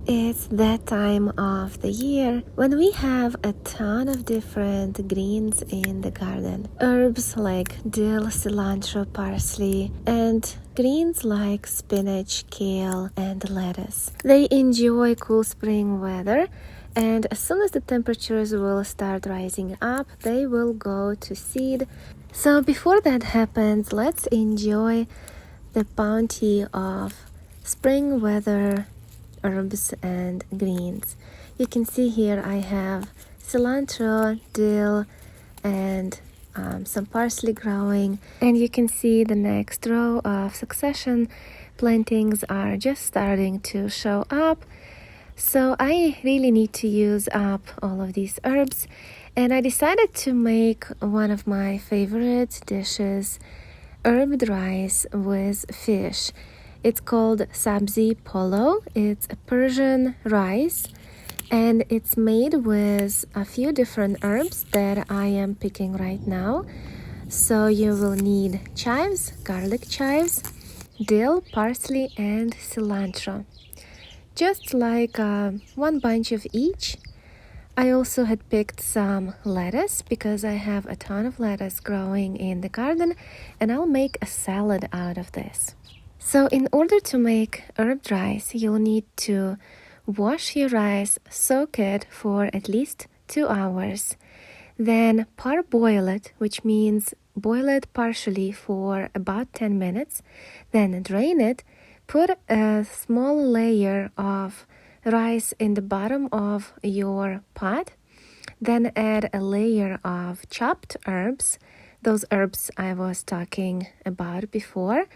It's that time of the year when we have a ton of different greens in the garden. Herbs like dill, cilantro, parsley, and greens like spinach, kale, and lettuce. They enjoy cool spring weather, and as soon as the temperatures will start rising up, they will go to seed. So before that happens, let's enjoy the bounty of spring weather herbs and greens. You can see here I have cilantro, dill, and some parsley growing, and you can see the next row of succession plantings are just starting to show up. So I really need to use up all of these herbs, and I decided to make one of my favorite dishes, herbed rice with fish. It's called Sabzi Polow. It's a Persian rice, and it's made with a few different herbs that I am picking right now. So you will need chives, garlic chives, dill, parsley, and cilantro. Just like one bunch of each. I also had picked some lettuce because I have a ton of lettuce growing in the garden, and I'll make a salad out of this. So in order to make herbed rice, you'll need to wash your rice, soak it for at least 2 hours, then parboil it, which means boil it partially for about 10 minutes, then drain it, put a small layer of rice in the bottom of your pot, then add a layer of chopped herbs, those herbs I was talking about before.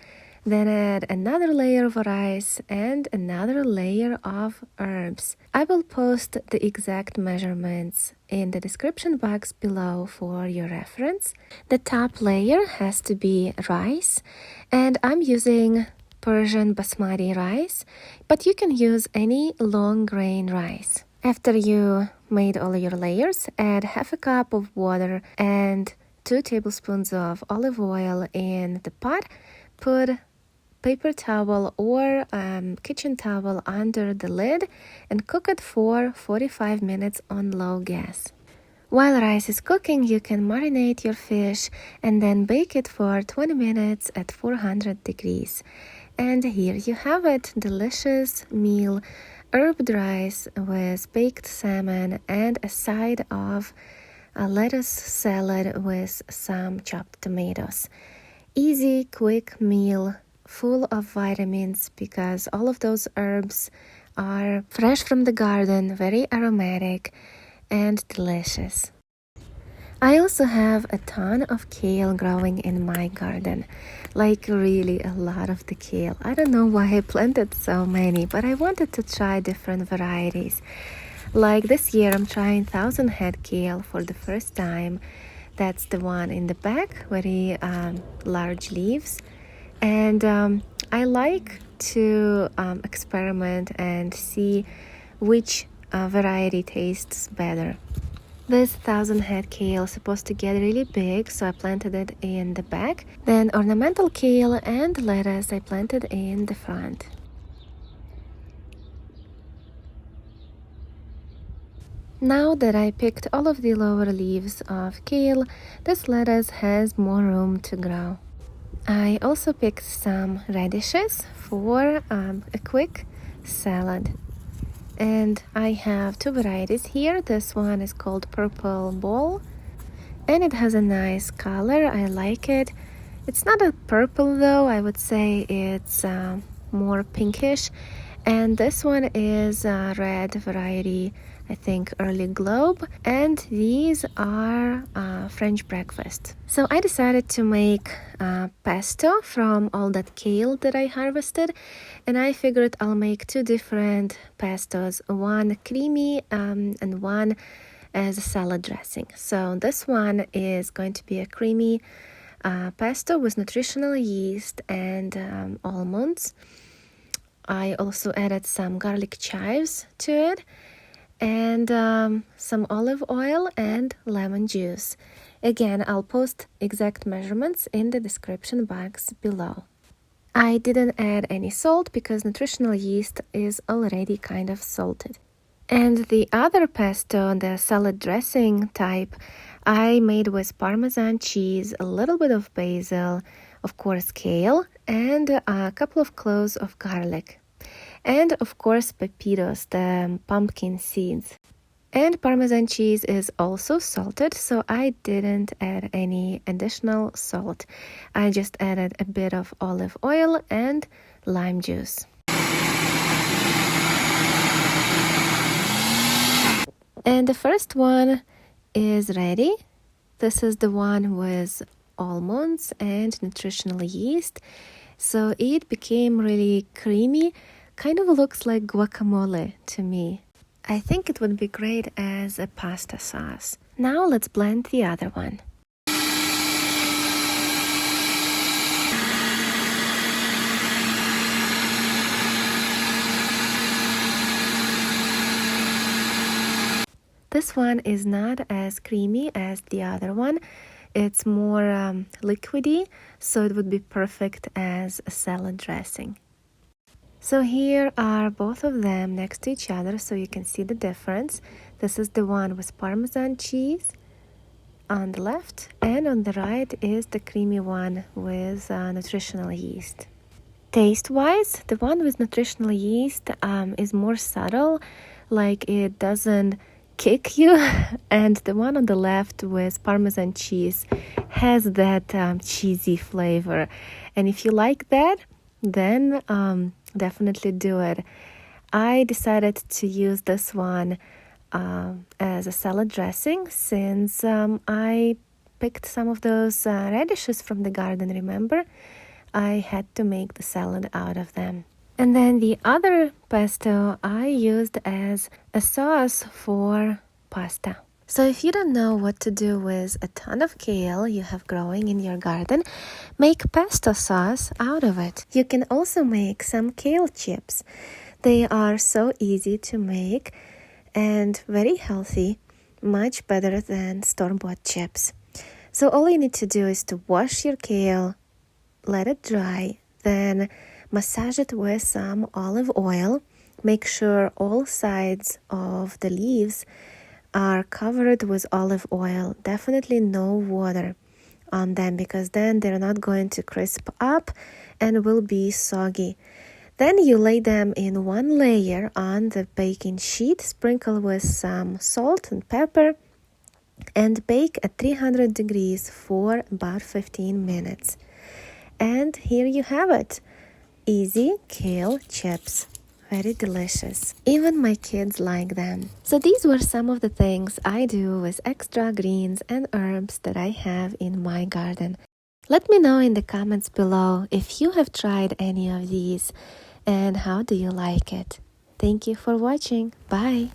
Then add another layer of rice and another layer of herbs. I will post the exact measurements in the description box below for your reference. The top layer has to be rice, and I'm using Persian Basmati rice, but you can use any long grain rice. After you made all your layers, add half a cup of water and 2 tablespoons of olive oil in the pot. Put paper towel or kitchen towel under the lid and cook it for 45 minutes on low gas. While rice is cooking, you can marinate your fish and then bake it for 20 minutes at 400 degrees. And here you have it, delicious meal, herbed rice with baked salmon and a side of a lettuce salad with some chopped tomatoes. Easy, quick meal, full of vitamins because all of those herbs are fresh from the garden, very aromatic and delicious. I also have a ton of kale growing in my garden, like really a lot of the kale. I don't know why I planted so many, but I wanted to try different varieties. Like this year I'm trying 1000 head kale for the first time. That's the one in the back, very large leaves. And I like to experiment and see which variety tastes better. This 1000 head kale is supposed to get really big, so I planted it in the back. Then ornamental kale and lettuce I planted in the front. Now that I picked all of the lower leaves of kale, this lettuce has more room to grow. I also picked some radishes for a quick salad. And I have 2 varieties here. This one is called Purple Ball, and it has a nice color. I like it. It's not a purple though, I would say it's more pinkish. And this one is a red variety, I think Early Globe, and these are French breakfast. So I decided to make pesto from all that kale that I harvested, and I figured I'll make 2 different pestos, one creamy and one as a salad dressing. So this one is going to be a creamy pesto with nutritional yeast and almonds. I also added some garlic chives to it and some olive oil and lemon juice. Again, I'll post exact measurements in the description box below. I didn't add any salt because nutritional yeast is already kind of salted. And the other pesto, the salad dressing type, I made with Parmesan cheese, a little bit of basil, of course kale, and a couple of cloves of garlic. And of course pepitos, the pumpkin seeds. And Parmesan cheese is also salted, so I didn't add any additional salt. I just added a bit of olive oil and lime juice. And the first one is ready. This is the one with almonds and nutritional yeast. So it became really creamy, kind of looks like guacamole to me. I think it would be great as a pasta sauce. Now let's blend the other one. This one is not as creamy as the other one. It's more liquidy, so it would be perfect as a salad dressing. So here are both of them next to each other so you can see the difference. This is the one with Parmesan cheese on the left, and on the right is the creamy one with nutritional yeast. Taste-wise, the one with nutritional yeast is more subtle, like it doesn't kick you, and the one on the left with Parmesan cheese has that cheesy flavor. And if you like that, then definitely do it. I decided to use this one as a salad dressing since I picked some of those radishes from the garden, remember? I had to make the salad out of them. And then the other pesto I used as a sauce for pasta. So if you don't know what to do with a ton of kale you have growing in your garden, make pesto sauce out of it. You can also make some kale chips. They are so easy to make and very healthy, much better than store-bought chips. So all you need to do is to wash your kale, let it dry, then massage it with some olive oil. Make sure all sides of the leaves are covered with olive oil. Definitely no water on them because then they're not going to crisp up and will be soggy. Then you lay them in one layer on the baking sheet, sprinkle with some salt and pepper, and bake at 300 degrees for about 15 minutes. And here you have it. Easy kale chips. Very delicious. Even my kids like them. So these were some of the things I do with extra greens and herbs that I have in my garden. Let me know in the comments below if you have tried any of these and how do you like it. Thank you for watching. Bye.